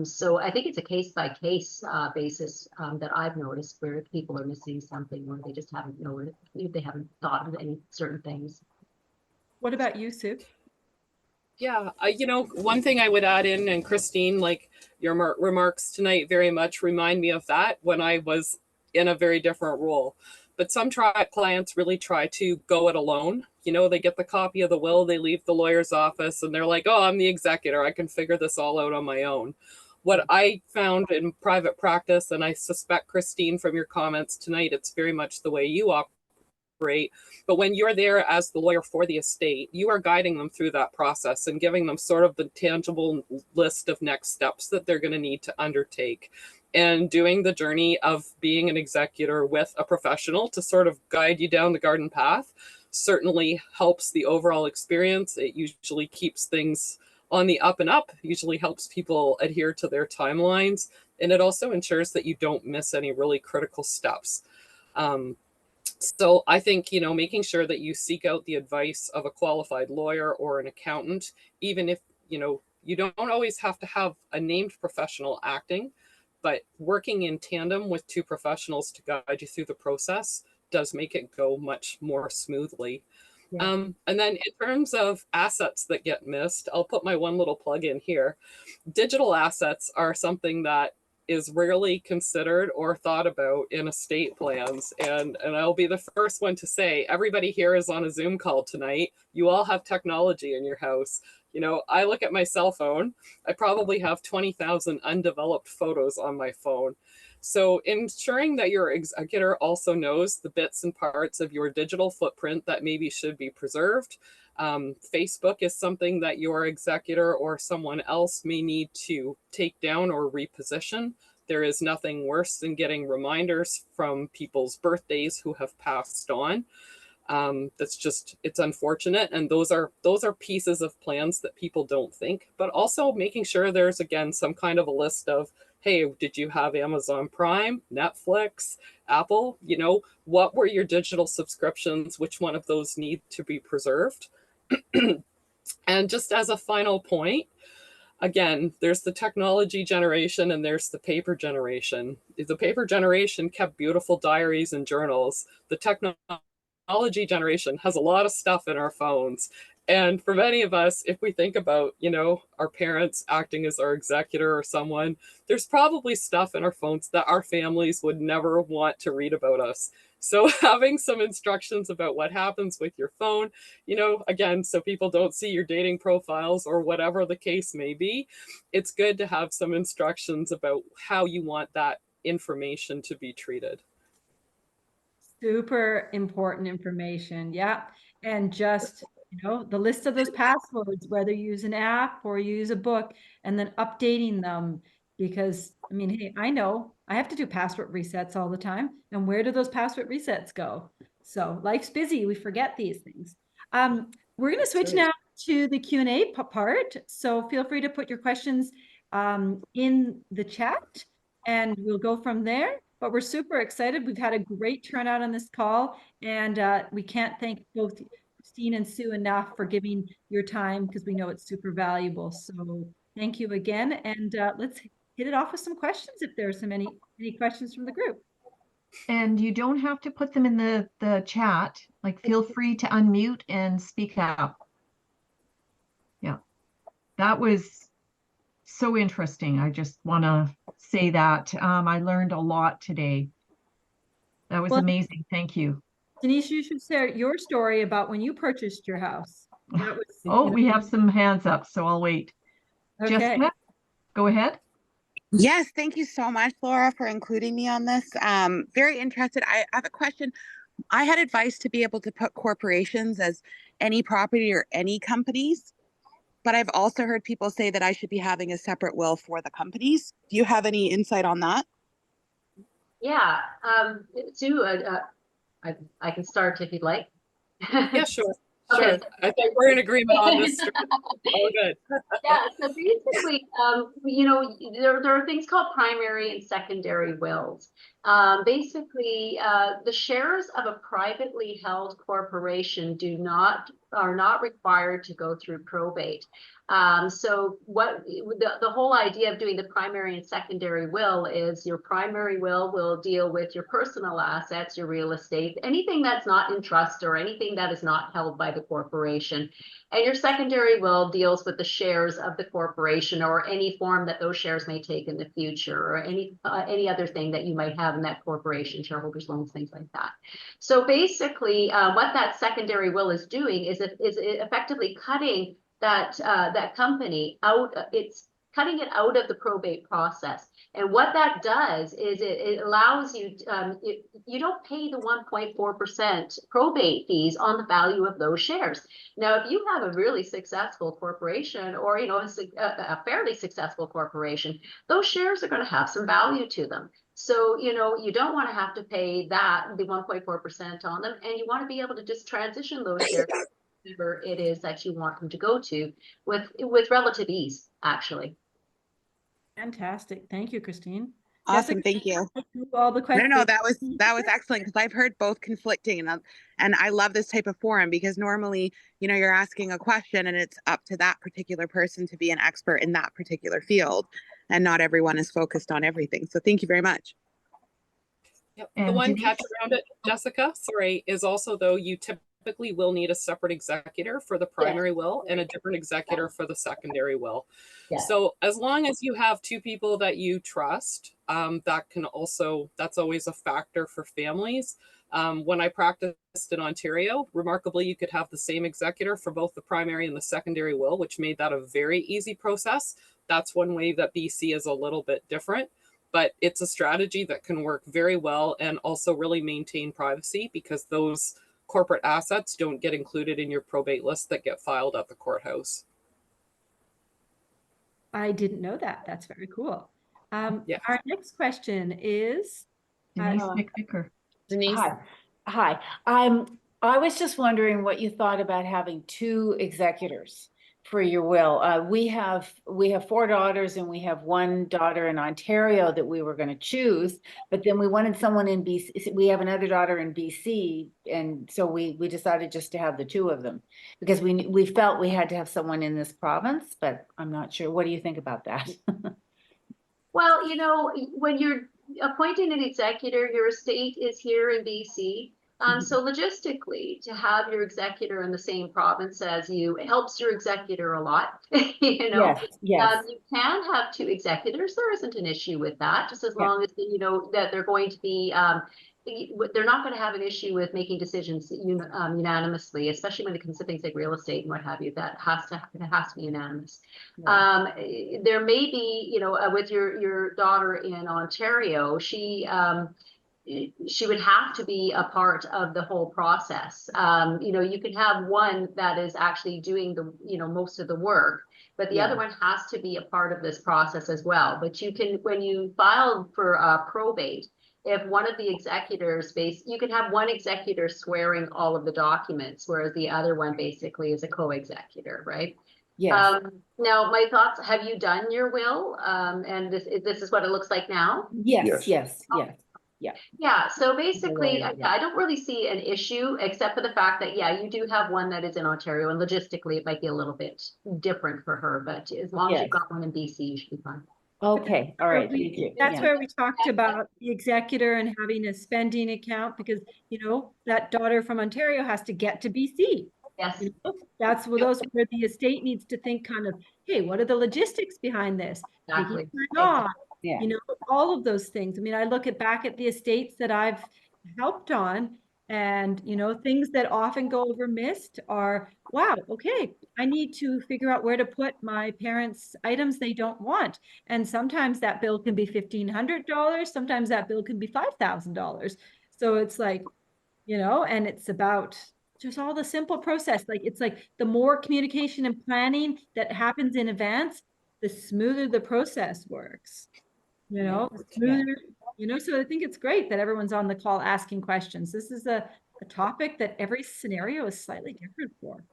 [SPEAKER 4] So I think it's a case by case basis that I've noticed where people are missing something or they just haven't known it, they haven't thought of any certain things.
[SPEAKER 2] What about you, Sue?
[SPEAKER 5] Yeah, one thing I would add in, and Christine, like your remarks tonight very much remind me of that when I was in a very different role. But some clients really try to go it alone. They get the copy of the will, they leave the lawyer's office, and they're like, oh, I'm the executor. I can figure this all out on my own. What I found in private practice, and I suspect, Christine, from your comments tonight, it's very much the way you operate. But when you're there as the lawyer for the estate, you are guiding them through that process and giving them sort of the tangible list of next steps that they're going to need to undertake. And doing the journey of being an executor with a professional to sort of guide you down the garden path certainly helps the overall experience. It usually keeps things on the up and up, usually helps people adhere to their timelines, and it also ensures that you don't miss any really critical steps. So I think, making sure that you seek out the advice of a qualified lawyer or an accountant, even if, you don't always have to have a named professional acting, but working in tandem with two professionals to guide you through the process does make it go much more smoothly.
[SPEAKER 2] Yeah.
[SPEAKER 5] And then in terms of assets that get missed, I'll put my one little plug in here. Digital assets are something that is rarely considered or thought about in estate plans. And I'll be the first one to say, everybody here is on a Zoom call tonight. You all have technology in your house. I look at my cell phone. I probably have 20,000 undeveloped photos on my phone. So ensuring that your executor also knows the bits and parts of your digital footprint that maybe should be preserved. Facebook is something that your executor or someone else may need to take down or reposition. There is nothing worse than getting reminders from people's birthdays who have passed on. It's unfortunate. And those are pieces of plans that people don't think, but also making sure there's, again, some kind of a list of, hey, did you have Amazon Prime, Netflix, Apple? What were your digital subscriptions? Which one of those need to be preserved? And just as a final point, again, there's the technology generation and there's the paper generation. The paper generation kept beautiful diaries and journals. The technology generation has a lot of stuff in our phones. And for many of us, if we think about, our parents acting as our executor or someone, there's probably stuff in our phones that our families would never want to read about us. So having some instructions about what happens with your phone, again, so people don't see your dating profiles or whatever the case may be, it's good to have some instructions about how you want that information to be treated.
[SPEAKER 2] Super important information. Yeah. And just, the list of those passwords, whether you use an app or you use a book, and then updating them. Because, hey, I know I have to do password resets all the time. And where do those password resets go? So life's busy. We forget these things. We're going to switch now to the Q&A part. So feel free to put your questions in the chat and we'll go from there. But we're super excited. We've had a great turnout on this call, and we can't thank both Christine and Sue enough for giving your time because we know it's super valuable. So thank you again, and let's hit it off with some questions if there's any questions from the group.
[SPEAKER 1] And you don't have to put them in the chat. Like, feel free to unmute and speak up. Yeah, that was so interesting. I just want to say that I learned a lot today. That was amazing. Thank you.
[SPEAKER 2] Denise, you should share your story about when you purchased your house. That was,
[SPEAKER 1] we have some hands up, so I'll wait.
[SPEAKER 2] Okay.
[SPEAKER 1] Jessica, go ahead.
[SPEAKER 6] Yes, thank you so much, Laura, for including me on this. Very interested. I have a question. I had advice to be able to put corporations as any property or any companies, but I've also heard people say that I should be having a separate will for the companies. Do you have any insight on that?
[SPEAKER 4] Yeah, Sue, I can start if you'd like.
[SPEAKER 5] Yeah, sure.
[SPEAKER 4] Okay,
[SPEAKER 5] Sure. I think we're in agreement on this. Oh, good.
[SPEAKER 4] Yeah, so basically, there are things called primary and secondary wills. Basically, the shares of a privately held corporation are not required to go through probate. So what the whole idea of doing the primary and secondary will is your primary will deal with your personal assets, your real estate, anything that's not in trust or anything that is not held by the corporation. And your secondary will deals with the shares of the corporation or any form that those shares may take in the future, or any other thing that you might have in that corporation, shareholders loans, things like that. So basically, what that secondary will is doing is it effectively cutting that company out. It's cutting it out of the probate process. And what that does is it allows you, you don't pay the 1.4% probate fees on the value of those shares. Now, if you have a really successful corporation, or a fairly successful corporation, those shares are going to have some value to them. So, you don't want to have to pay the 1.4% on them, and you want to be able to just transition those shares whatever it is that you want them to go to with relative ease, actually.
[SPEAKER 2] Fantastic. Thank you, Christine.
[SPEAKER 6] Awesome.
[SPEAKER 2] Jessica,
[SPEAKER 6] Thank you.
[SPEAKER 2] all the questions.
[SPEAKER 6] No, that was excellent, because I've heard both conflicting, and I love this type of forum, because normally, you're asking a question and it's up to that particular person to be an expert in that particular field, and not everyone is focused on everything. So thank you very much.
[SPEAKER 5] Yep.
[SPEAKER 1] And
[SPEAKER 5] The one
[SPEAKER 1] Denise?
[SPEAKER 5] catch around it, Jessica, sorry, is also, though, you typically will need a separate executor for the primary will and a different executor for the secondary will.
[SPEAKER 4] Yes.
[SPEAKER 5] So as long as you have two people that you trust, that's always a factor for families. When I practiced in Ontario, remarkably, you could have the same executor for both the primary and the secondary will, which made that a very easy process. That's one way that BC is a little bit different, but it's a strategy that can work very well and also really maintain privacy, because those corporate assets don't get included in your probate list that get filed at the courthouse.
[SPEAKER 2] I didn't know that. That's very cool.
[SPEAKER 5] Yeah.
[SPEAKER 2] Our next question is
[SPEAKER 1] Denise McVicker.
[SPEAKER 3] Denise?
[SPEAKER 7] Hi. I was just wondering what you thought about having two executors for your will. We have 4 daughters, and we have one daughter in Ontario that we were going to choose, but then we wanted someone in BC. We have another daughter in BC, and so we decided just to have the 2 of them, because we felt we had to have someone in this province, but I'm not sure. What do you think about that?
[SPEAKER 4] Well, when you're appointing an executor, your estate is here in BC. So logistically, to have your executor in the same province as you, it helps your executor a lot.
[SPEAKER 7] Yes.
[SPEAKER 4] You can have 2 executors. There isn't an issue with that, just as long as that they're going to be. They're not going to have an issue with making decisions unanimously, especially when it comes to things like real estate and what have you. That has to be unanimous.
[SPEAKER 7] Yeah.
[SPEAKER 4] There may be, with your daughter in Ontario, she would have to be a part of the whole process. You can have one that is actually doing the, most of the work, but the other one has to be a part of this process as well. But you can, when you file for probate, if one of the executors you can have one executor swearing all of the documents, whereas the other one basically is a co-executor, right?
[SPEAKER 7] Yes.
[SPEAKER 4] Now, my thoughts, have you done your will? And this is what it looks like now?
[SPEAKER 7] Yes.
[SPEAKER 4] Yeah, so basically,
[SPEAKER 7] Yeah.
[SPEAKER 4] I don't really see an issue, except for the fact that, you do have one that is in Ontario, and logistically it might be a little bit different for her, but as long as you've got one in BC, you should be fine.
[SPEAKER 7] Okay. All right. Thank you.
[SPEAKER 2] That's where we talked about the executor and having a spending account, because, that daughter from Ontario has to get to BC.
[SPEAKER 4] Yes.
[SPEAKER 2] That's where the estate needs to think kind of, hey, what are the logistics behind this?
[SPEAKER 4] Exactly.
[SPEAKER 7] Yeah.
[SPEAKER 2] All of those things. I mean, I look back at the estates that I've helped on, and, things that often go over missed are, wow, okay, I need to figure out where to put my parents' items they don't want. And sometimes that bill can be $1,500. Sometimes that bill can be $5,000. So it's like, and it's about just all the simple process. Like, it's like the more communication and planning that happens in advance, the smoother the process works. Smoother, so I think it's great that everyone's on the call asking questions. This is a a topic that every scenario is slightly different for.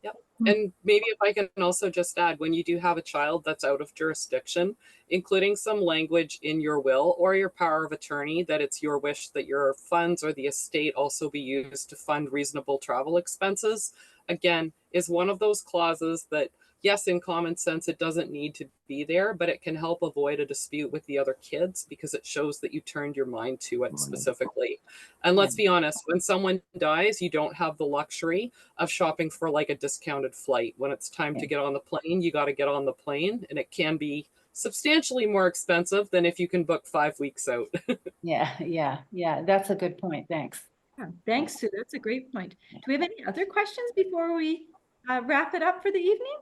[SPEAKER 5] Yep. And maybe if I can also just add, when you do have a child that's out of jurisdiction, including some language in your will or your power of attorney that it's your wish that your funds or the estate also be used to fund reasonable travel expenses, again, is one of those clauses that, yes, in common sense, it doesn't need to be there, but it can help avoid a dispute with the other kids because it shows that you turned your mind to it specifically. And let's be honest, when someone dies, you don't have the luxury of shopping for like a discounted flight. When it's time to get on the plane, you got to get on the plane, and it can be substantially more expensive than if you can book 5 weeks out.
[SPEAKER 7] Yeah. That's a good point. Thanks.
[SPEAKER 2] Yeah, thanks, Sue. That's a great point. Do we have any other questions before we wrap it up for the evening?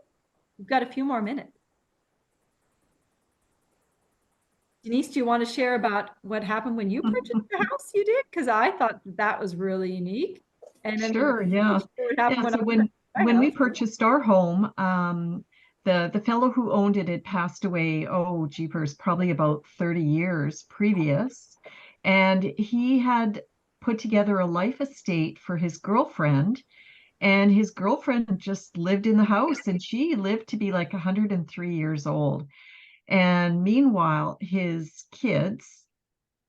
[SPEAKER 2] We've got a few more minutes. Denise, do you want to share about what happened when you purchased the house you did? Because I thought that was really unique. And then
[SPEAKER 1] Sure, yeah.
[SPEAKER 2] what happened
[SPEAKER 1] So when we purchased our home, the fellow who owned it had passed away, oh, jeepers, probably about 30 years previous. And he had put together a life estate for his girlfriend. And his girlfriend just lived in the house, and she lived to be like 103 years old. And meanwhile, his kids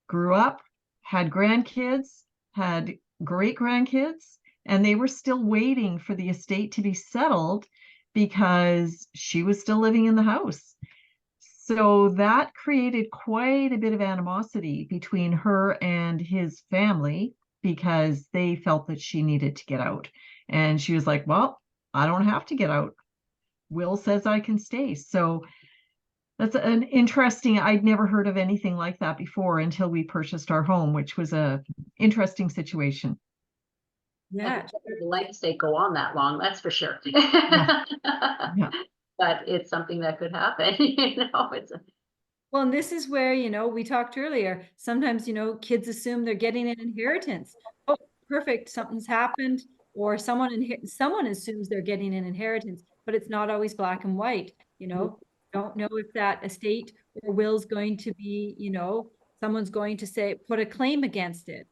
[SPEAKER 1] grew up, had grandkids, had great grandkids, and they were still waiting for the estate to be settled because she was still living in the house. So that created quite a bit of animosity between her and his family because they felt that she needed to get out. And she was like, well, I don't have to get out. Will says I can stay. So that's an interesting, I'd never heard of anything like that before until we purchased our home, which was a interesting situation.
[SPEAKER 2] Yeah.
[SPEAKER 4] The life estate go on that long, that's for sure.
[SPEAKER 1] Yeah.
[SPEAKER 4] But it's something that could happen, you know,
[SPEAKER 2] Well, and this is where, we talked earlier, sometimes, kids assume they're getting an inheritance. Oh, perfect, something's happened, or someone assumes they're getting an inheritance, but it's not always black and white, Don't know if that estate or will's going to be, someone's going to say, put a claim against it.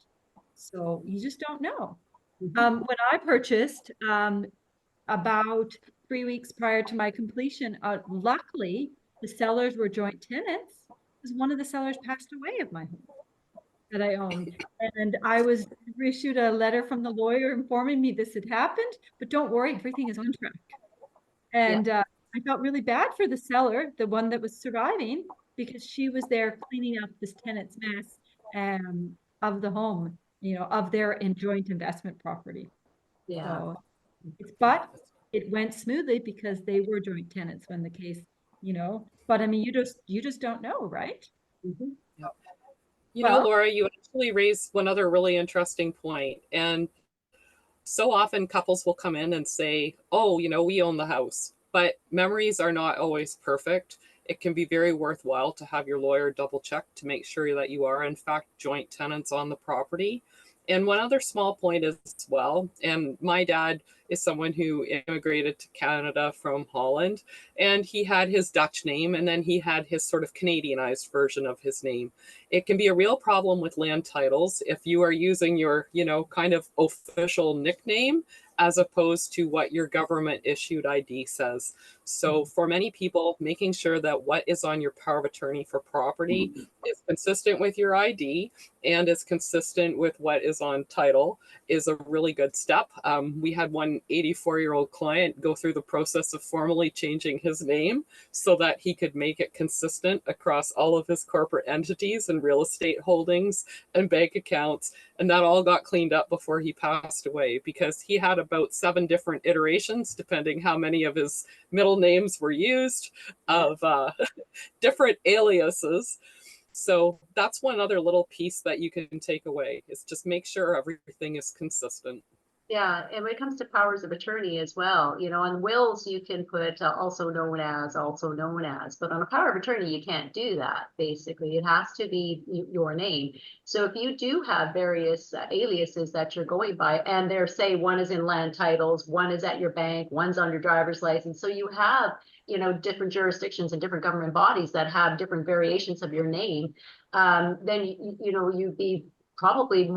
[SPEAKER 2] So you just don't know. When I purchased, about 3 weeks prior to my completion, luckily, the sellers were joint tenants because one of the sellers passed away of my home that I owned. And I was issued a letter from the lawyer informing me this had happened, but don't worry, everything is on track. And I felt really bad for the seller, the one that was surviving, because she was there cleaning up this tenant's mess of the home, of their joint investment property.
[SPEAKER 4] yeah.
[SPEAKER 2] So, but it went smoothly because they were joint tenants when the case, but I mean, you just don't know, right?
[SPEAKER 5] You know, Laura, you actually raised one other really interesting point. And so often couples will come in and say, oh, we own the house, but memories are not always perfect. It can be very worthwhile to have your lawyer double check to make sure that you are in fact joint tenants on the property. And one other small point as well, and my dad is someone who immigrated to Canada from Holland, and he had his Dutch name, and then he had his sort of Canadianized version of his name. It can be a real problem with land titles if you are using your, kind of official nickname as opposed to what your government issued ID says. So for many people, making sure that what is on your power of attorney for property is consistent with your ID and is consistent with what is on title is a really good step. We had one 84-year-old client go through the process of formally changing his name so that he could make it consistent across all of his corporate entities and real estate holdings and bank accounts. And that all got cleaned up before he passed away because he had about 7 different iterations, depending how many of his middle names were used, of different aliases. So that's one other little piece that you can take away is just make sure everything is consistent.
[SPEAKER 4] Yeah, and when it comes to powers of attorney as well, on wills you can put also known as, but on a power of attorney you can't do that. Basically, it has to be your name. So if you do have various aliases that you're going by, and they're say one is in land titles, one is at your bank, one's on your driver's license, so you have different jurisdictions and different government bodies that have different variations of your name, then you'd be probably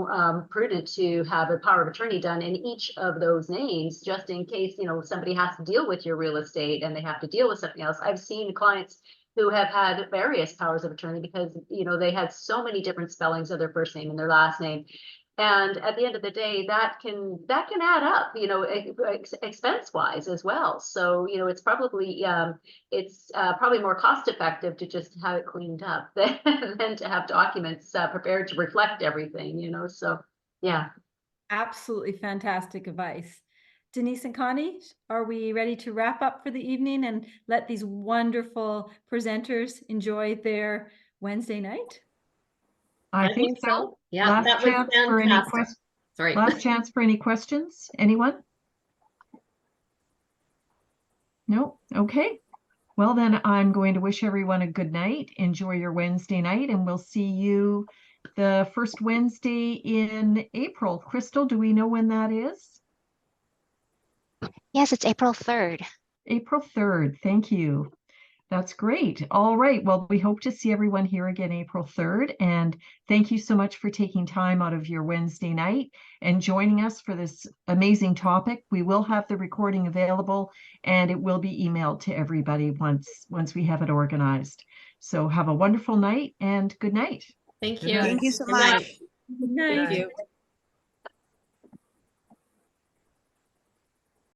[SPEAKER 4] prudent to have a power of attorney done in each of those names, just in case, you know, somebody has to deal with your real estate and they have to deal with something else. I've seen clients who have had various powers of attorney because, you know, they had so many different spellings of their first name and their last name. And at the end of the day, that can add up, you know, expense wise as well. So, you know, it's probably more cost effective to just have it cleaned up than to have documents prepared to reflect everything, you know. So, yeah.
[SPEAKER 2] Absolutely fantastic advice. Denise and Connie, are we ready to wrap up for the evening and let these wonderful presenters enjoy their Wednesday night?
[SPEAKER 1] I think so.
[SPEAKER 3] Yeah,
[SPEAKER 1] Last
[SPEAKER 3] that was
[SPEAKER 1] chance for any
[SPEAKER 3] fantastic.
[SPEAKER 1] questions.
[SPEAKER 3] Sorry.
[SPEAKER 1] Last chance for any questions. Anyone? No? Okay. Well, then I'm going to wish everyone a good night. Enjoy your Wednesday night, and we'll see you the first Wednesday in April. Crystal, do we know when that is?
[SPEAKER 8] Yes, it's April 3rd.
[SPEAKER 1] April 3rd. Thank you. That's great. All right. Well, we hope to see everyone here again April 3rd. And thank you so much for taking time out of your Wednesday night and joining us for this amazing topic. We will have the recording available and it will be emailed to everybody once we have it organized. So have a wonderful night and good night.
[SPEAKER 3] Thank
[SPEAKER 5] Good
[SPEAKER 3] you.
[SPEAKER 5] night.
[SPEAKER 6] Thank you so
[SPEAKER 3] Good night.
[SPEAKER 6] much.
[SPEAKER 2] Good night.
[SPEAKER 5] Thank you.